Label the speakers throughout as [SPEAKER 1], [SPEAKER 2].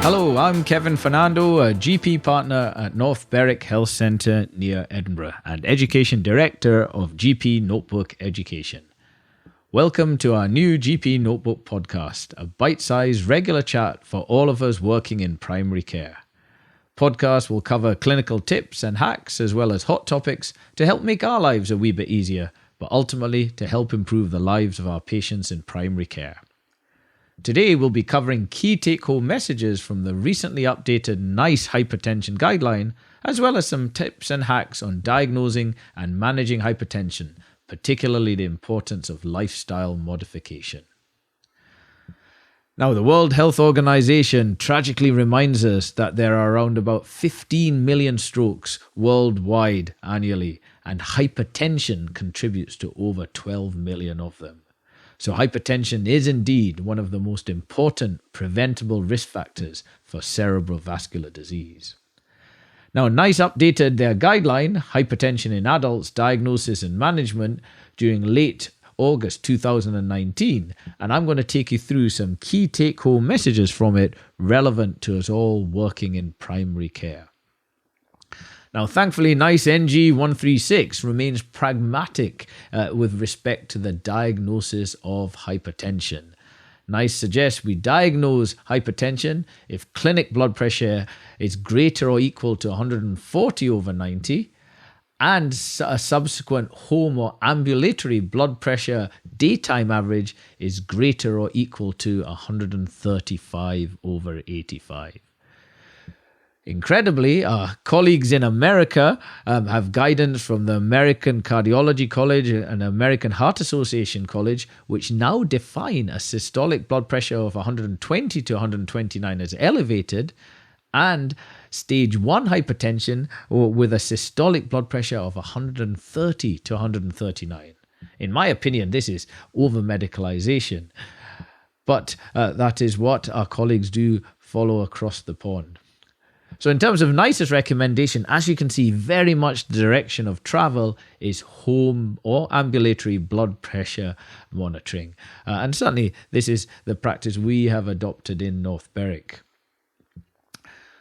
[SPEAKER 1] Hello, I'm Kevin Fernando, a GP partner at North Berwick Health Centre near Edinburgh and Education Director of GPnotebook Education. Welcome to our new GP Notebook podcast, a bite-sized regular chat for all of us working in primary care. Podcast will cover clinical tips and hacks as well as hot topics to help make our lives a wee bit easier, but ultimately to help improve the lives of our patients in primary care. Today we'll be covering key take-home messages from the recently updated NICE hypertension guideline, as well as some tips and hacks on diagnosing and managing hypertension, particularly the importance of lifestyle modification. Now, the World Health Organization tragically reminds us that there are around about 15 million strokes worldwide annually, and hypertension contributes to over 12 million of them. So hypertension is indeed one of the most important preventable risk factors for cerebral vascular disease. Now, NICE updated their guideline, Hypertension in Adults, Diagnosis and Management, during late August 2019, and I'm going to take you through some key take-home messages from it relevant to us all working in primary care. Now, thankfully, NICE NG136 remains pragmatic with respect to the diagnosis of hypertension. NICE suggests we diagnose hypertension if clinic blood pressure is greater or equal to 140/90 and a subsequent home or ambulatory blood pressure daytime average is greater or equal to 135/85. Incredibly, our colleagues in America have guidance from the American Cardiology College and American Heart Association College, which now define a systolic blood pressure of 120/129 as elevated, and stage 1 hypertension with a systolic blood pressure of 130/139. In my opinion, this is over-medicalization, but that is what our colleagues do follow across the pond. So in terms of NICE's recommendation, as you can see, very much the direction of travel is home or ambulatory blood pressure monitoring. And certainly this is the practice we have adopted in North Berwick.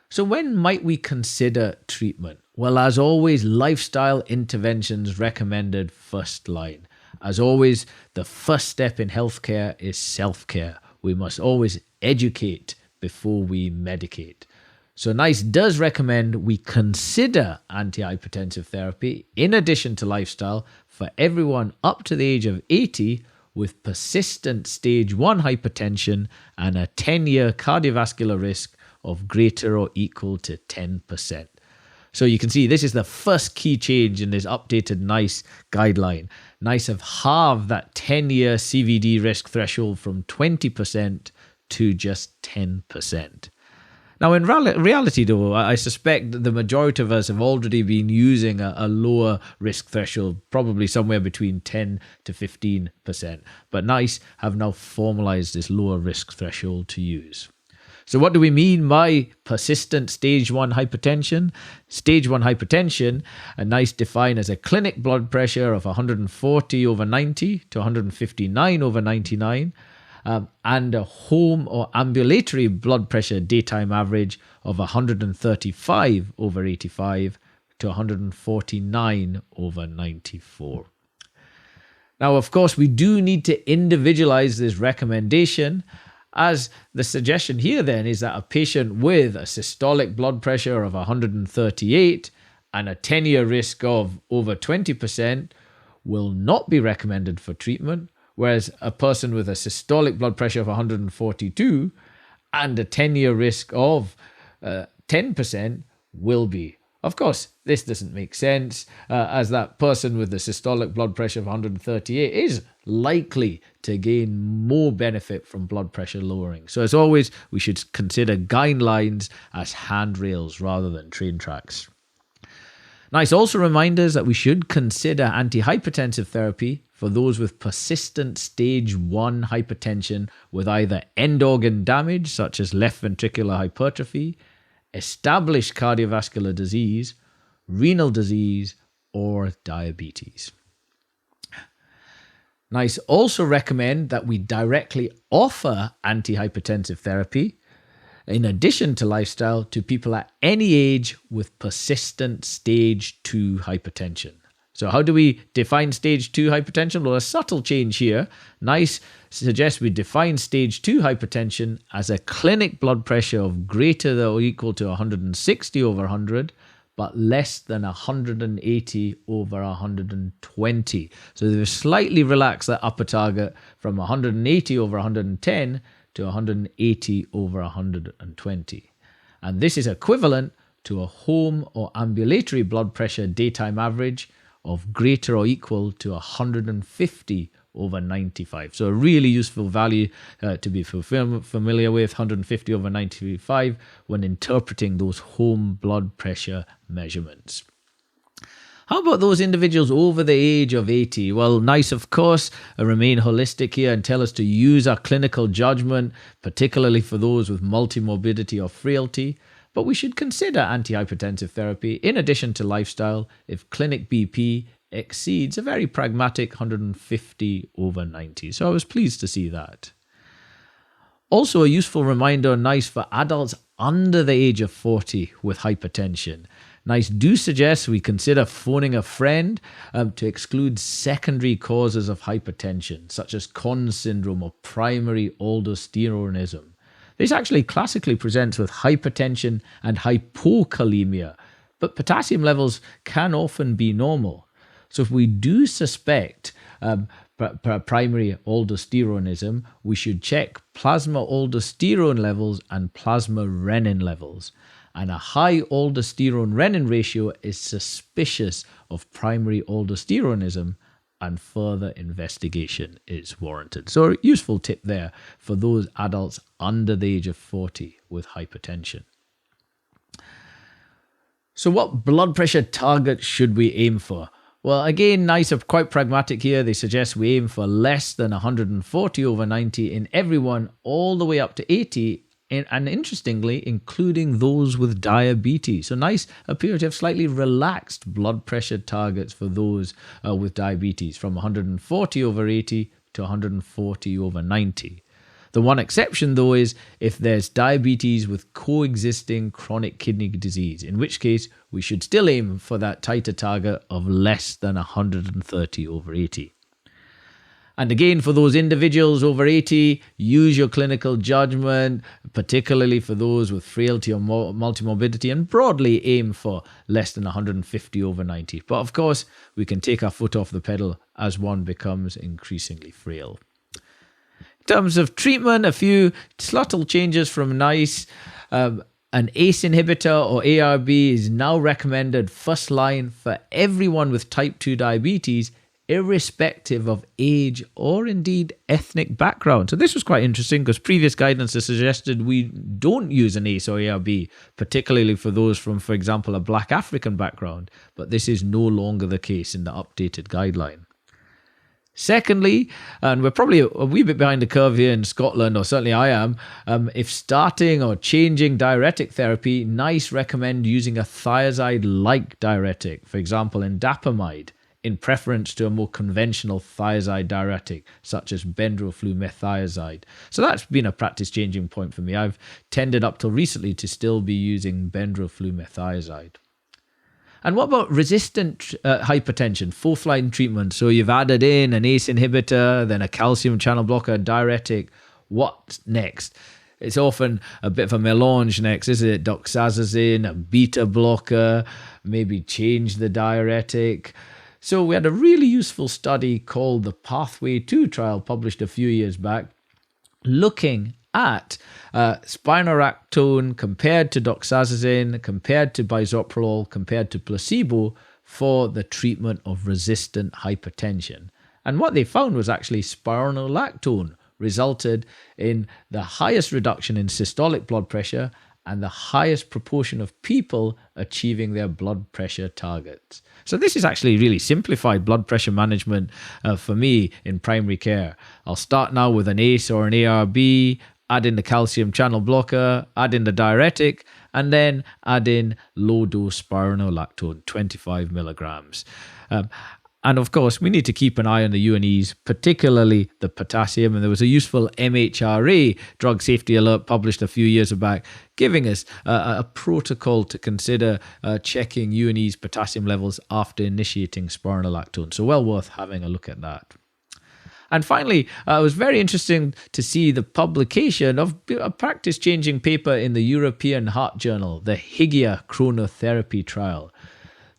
[SPEAKER 1] So when might we consider treatment? Well, as always, lifestyle interventions recommended first line. As always, the first step in healthcare is self-care. We must always educate before we medicate. So NICE does recommend we consider antihypertensive therapy in addition to lifestyle for everyone up to the age of 80 with persistent stage 1 hypertension and a 10-year cardiovascular risk of greater or equal to 10%. So you can see this is the first key change in this updated NICE guideline. NICE have halved that 10-year CVD risk threshold from 20% to just 10%. Now, in reality, though, I suspect that the majority of us have already been using a lower risk threshold, probably somewhere between 10 to 15%. But NICE have now formalized this lower risk threshold to use. So what do we mean by persistent stage 1 hypertension? Stage 1 hypertension, NICE define as a clinic blood pressure of 140/90 to 159/99, and a home or ambulatory blood pressure daytime average of 135/85 to 149/94. Now, of course, we do need to individualize this recommendation, as the suggestion here then is that a patient with a systolic blood pressure of 138 and a 10-year risk of over 20% will not be recommended for treatment, whereas a person with a systolic blood pressure of 142 and a 10-year risk of 10% will be. Of course, this doesn't make sense, as that person with the systolic blood pressure of 138 is likely to gain more benefit from blood pressure lowering. So as always, we should consider guidelines as handrails rather than train tracks. NICE also reminds us that we should consider antihypertensive therapy for those with persistent stage 1 hypertension with either end organ damage, such as left ventricular hypertrophy, established cardiovascular disease, renal disease, or diabetes. NICE also recommend that we directly offer antihypertensive therapy in addition to lifestyle to people at any age with persistent stage 2 hypertension. So how do we define stage 2 hypertension? Well, a subtle change here. NICE suggests we define stage 2 hypertension as a clinic blood pressure of greater than or equal to 160 over 100, but less than 180 over 120. So they've slightly relaxed that upper target from 180 over 110 to 180 over 120. And this is equivalent to a home or ambulatory blood pressure daytime average of greater or equal to 150 over 95. So a really useful value to be familiar with, 150 over 95, when interpreting those home blood pressure measurements. How about those individuals over the age of 80? Well, NICE, of course, remain holistic here and tell us to use our clinical judgment, particularly for those with multimorbidity or frailty. But we should consider antihypertensive therapy in addition to lifestyle if clinic BP exceeds a very pragmatic 150 over 90. So I was pleased to see that. Also, a useful reminder on NICE for adults under the age of 40 with hypertension. NICE do suggest we consider phoning a friend to exclude secondary causes of hypertension, such as Conn's syndrome or primary aldosteronism. This actually classically presents with hypertension and hypokalemia, but potassium levels can often be normal. So if we do suspect primary aldosteronism, we should check plasma aldosterone levels and plasma renin levels. And a high aldosterone-renin ratio is suspicious of primary aldosteronism, and further investigation is warranted. So a useful tip there for those adults under the age of 40 with hypertension. So what blood pressure target should we aim for? Well, again, NICE are quite pragmatic here. They suggest we aim for less than 140 over 90 in everyone all the way up to 80, and interestingly, including those with diabetes. So NICE appear to have slightly relaxed blood pressure targets for those with diabetes from 140 over 80 to 140 over 90. The one exception, though, is if there's diabetes with coexisting chronic kidney disease, in which case we should still aim for that tighter target of less than 130 over 80. And again, for those individuals over 80, use your clinical judgment, particularly for those with frailty or multimorbidity, and broadly aim for less than 150 over 90. But of course, we can take our foot off the pedal as one becomes increasingly frail. In terms of treatment, a few subtle changes from NICE. An ACE inhibitor or ARB is now recommended first line for everyone with type 2 diabetes, irrespective of age or indeed ethnic background. So this was quite interesting because previous guidance has suggested we don't use an ACE or ARB, particularly for those from, for example, a Black African background. But this is no longer the case in the updated guideline. Secondly, and we're probably a wee bit behind the curve here in Scotland, or certainly I am, if starting or changing diuretic therapy, NICE recommend using a thiazide-like diuretic, for example, indapamide, in preference to a more conventional thiazide diuretic, such as bendroflumethiazide. So that's been a practice-changing point for me. I've tended up till recently to still be using bendroflumethiazide. And what about resistant hypertension, fourth-line treatment? So you've added in an ACE inhibitor, then a calcium channel blocker, a diuretic. What's next? It's often a bit of a melange next, isn't it? Doxazazine, a beta blocker, maybe change the diuretic. So we had a really useful study called the Pathway 2 trial published a few years back, looking at spironolactone compared to doxazazine, compared to bisoprolol, compared to placebo for the treatment of resistant hypertension. And what they found was actually spironolactone resulted in the highest reduction in systolic blood pressure and the highest proportion of people achieving their blood pressure targets. So this is actually really simplified blood pressure management for me in primary care. I'll start now with an ACE or an ARB, add in the calcium channel blocker, add in the diuretic, and then add in low-dose spironolactone, 25 milligrams. And of course, we need to keep an eye on the UNEs, particularly the potassium. And there was a useful MHRA drug safety alert published a few years back, giving us a protocol to consider checking UNEs potassium levels after initiating spironolactone. So well worth having a look at that. And finally, it was very interesting to see the publication of a practice-changing paper in the European Heart Journal, the Hygia chronotherapy trial.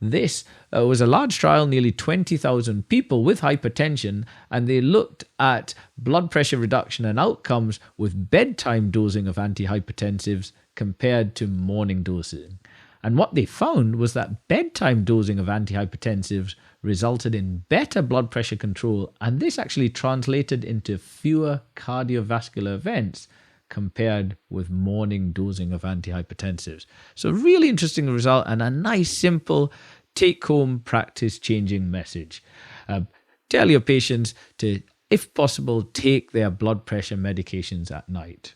[SPEAKER 1] This was a large trial, nearly 20,000 people with hypertension, and they looked at blood pressure reduction and outcomes with bedtime dosing of antihypertensives compared to morning dosing. And what they found was that bedtime dosing of antihypertensives resulted in better blood pressure control, and this actually translated into fewer cardiovascular events compared with morning dosing of antihypertensives. So really interesting result and a nice, simple, take-home, practice-changing message. Tell your patients to, if possible, take their blood pressure medications at night.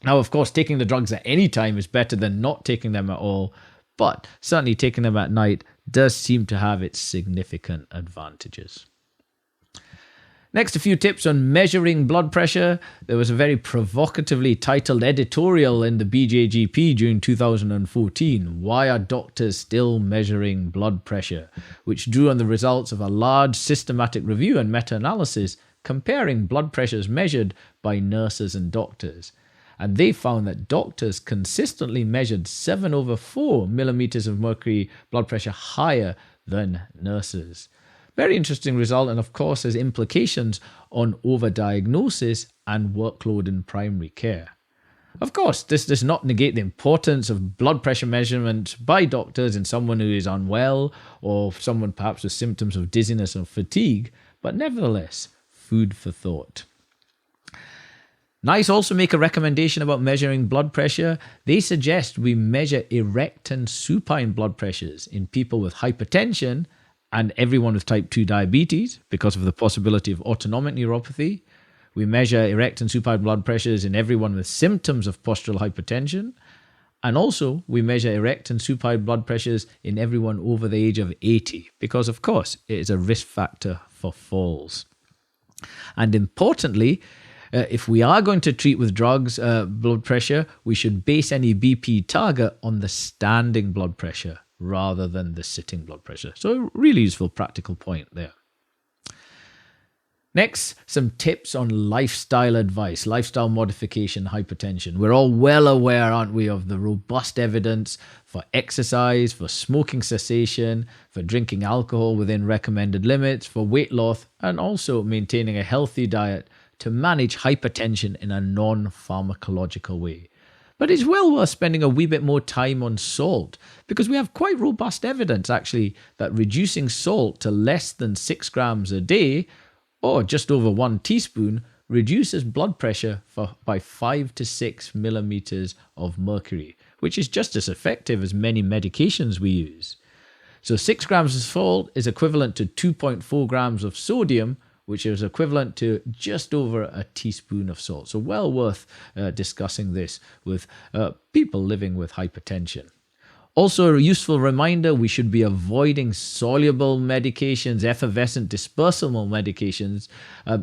[SPEAKER 1] Now, of course, taking the drugs at any time is better than not taking them at all, but certainly taking them at night does seem to have its significant advantages. Next, a few tips on measuring blood pressure. There was a very provocatively titled editorial in the BJGP during 2014, "Why Are Doctors Still Measuring Blood Pressure?" which drew on the results of a large systematic review and meta-analysis comparing blood pressures measured by nurses and doctors. And they found that doctors consistently measured 7/4 millimeters of mercury blood pressure higher than nurses. Very interesting result, and of course has implications on overdiagnosis and workload in primary care. Of course, this does not negate the importance of blood pressure measurement by doctors in someone who is unwell or someone perhaps with symptoms of dizziness or fatigue, but nevertheless, food for thought. NICE also make a recommendation about measuring blood pressure. They suggest we measure erect and supine blood pressures in people with hypertension and everyone with type 2 diabetes because of the possibility of autonomic neuropathy. We measure erect and supine blood pressures in everyone with symptoms of postural hypertension. And also, we measure erect and supine blood pressures in everyone over the age of 80 because, of course, it is a risk factor for falls. And importantly, if we are going to treat with drugs blood pressure, we should base any BP target on the standing blood pressure rather than the sitting blood pressure. So a really useful practical point there. Next, some tips on lifestyle advice, lifestyle modification, hypertension. We're all well aware, aren't we, of the robust evidence for exercise, for smoking cessation, for drinking alcohol within recommended limits, for weight loss, and also maintaining a healthy diet to manage hypertension in a non-pharmacological way. But it's well worth spending a wee bit more time on salt because we have quite robust evidence actually that reducing salt to less than 6 grams a day or just over 1 teaspoon reduces blood pressure by 5 to 6 millimeters of mercury, which is just as effective as many medications we use. So 6 grams of salt is equivalent to 2.4 grams of sodium, which is equivalent to just over a teaspoon of salt. So well worth discussing this with people living with hypertension. Also, a useful reminder, we should be avoiding soluble medications, effervescent dispersible medications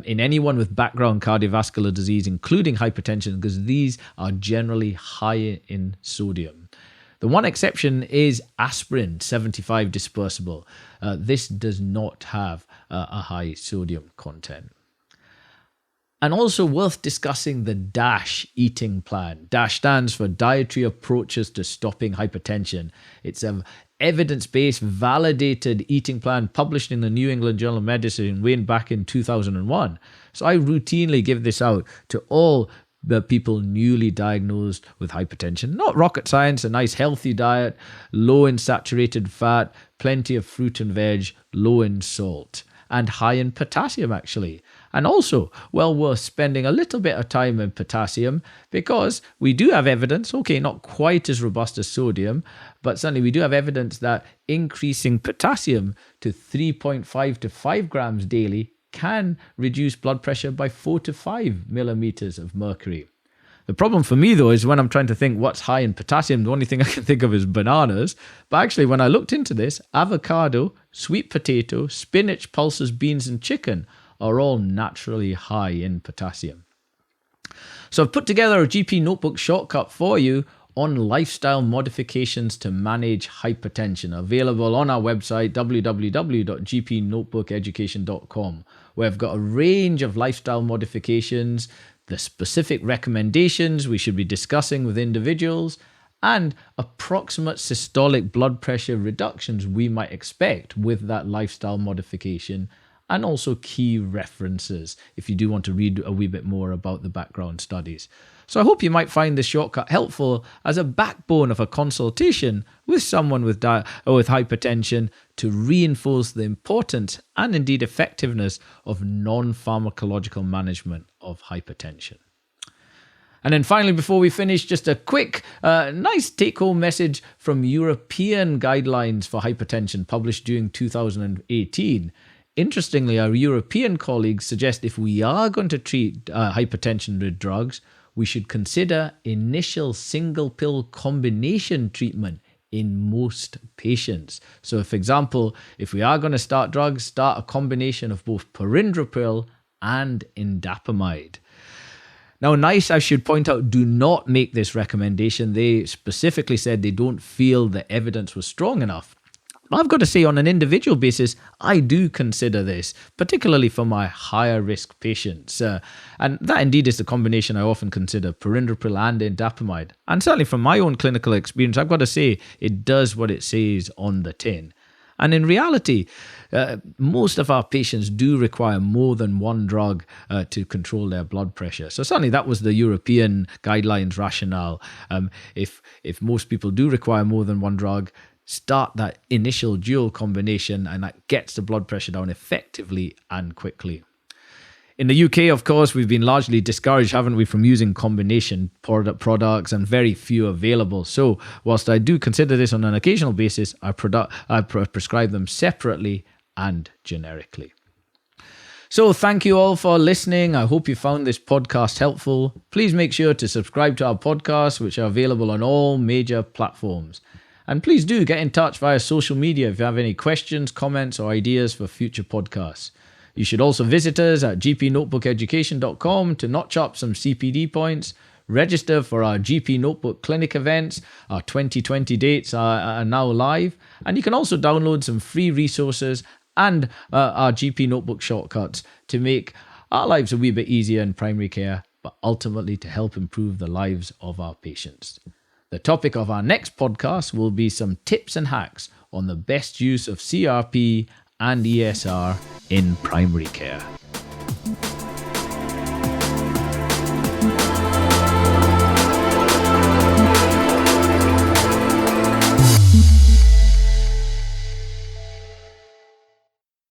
[SPEAKER 1] in anyone with background cardiovascular disease, including hypertension, because these are generally high in sodium. The one exception is aspirin, 75 dispersible. This does not have a high sodium content. And also worth discussing the DASH eating plan. DASH stands for Dietary Approaches to Stopping Hypertension. It's an evidence-based, validated eating plan published in the New England Journal of Medicine way back in 2001. So I routinely give this out to all the people newly diagnosed with hypertension. Not rocket science, a nice healthy diet, low in saturated fat, plenty of fruit and veg, low in salt, and high in potassium actually. And also well worth spending a little bit of time in potassium because we do have evidence, okay, not quite as robust as sodium, but certainly we do have evidence that increasing potassium to 3.5 to 5 grams daily can reduce blood pressure by 4 to 5 millimeters of mercury. The problem for me, though, is when I'm trying to think what's high in potassium, the only thing I can think of is bananas. But actually, when I looked into this, avocado, sweet potato, spinach, pulses, beans, and chicken are all naturally high in potassium. So I've put together a GP Notebook shortcut for you on lifestyle modifications to manage hypertension, available on our website, www.gpnotebookeducation.com, where I've got a range of lifestyle modifications, the specific recommendations we should be discussing with individuals, and approximate systolic blood pressure reductions we might expect with that lifestyle modification, and also key references if you do want to read a wee bit more about the background studies. So I hope you might find this shortcut helpful as a backbone of a consultation with someone with hypertension to reinforce the importance and indeed effectiveness of non-pharmacological management of hypertension. And then finally, before we finish, just a quick, nice take-home message from European guidelines for hypertension published during 2018. Interestingly, our European colleagues suggest if we are going to treat hypertension with drugs, we should consider initial single pill combination treatment in most patients. So, for example, if we are going to start drugs, start a combination of both perindopril and indapamide. Now, NICE, I should point out, do not make this recommendation. They specifically said they don't feel the evidence was strong enough. I've got to say, on an individual basis, I do consider this, particularly for my higher risk patients. And that indeed is the combination I often consider, perindopril and indapamide. And certainly from my own clinical experience, I've got to say, it does what it says on the tin. And in reality, most of our patients do require more than one drug to control their blood pressure. So certainly that was the European guidelines rationale. If most people do require more than one drug, start that initial dual combination, and that gets the blood pressure down effectively and quickly. In the UK, of course, we've been largely discouraged, haven't we, from using combination products, and very few available. So whilst I do consider this on an occasional basis, I prescribe them separately and generically. So thank you all for listening. I hope you found this podcast helpful. Please make sure to subscribe to our podcasts, which are available on all major platforms. And please do get in touch via social media if you have any questions, comments, or ideas for future podcasts. You should also visit us at GPnotebookeducation.com to notch up some CPD points, register for our GP Notebook clinic events. Our 2020 dates are now live, and you can also download some free resources and our GP Notebook shortcuts to make our lives a wee bit easier in primary care, but ultimately to help improve the lives of our patients. The topic of our next podcast will be some tips and hacks on the best use of CRP and ESR in primary care.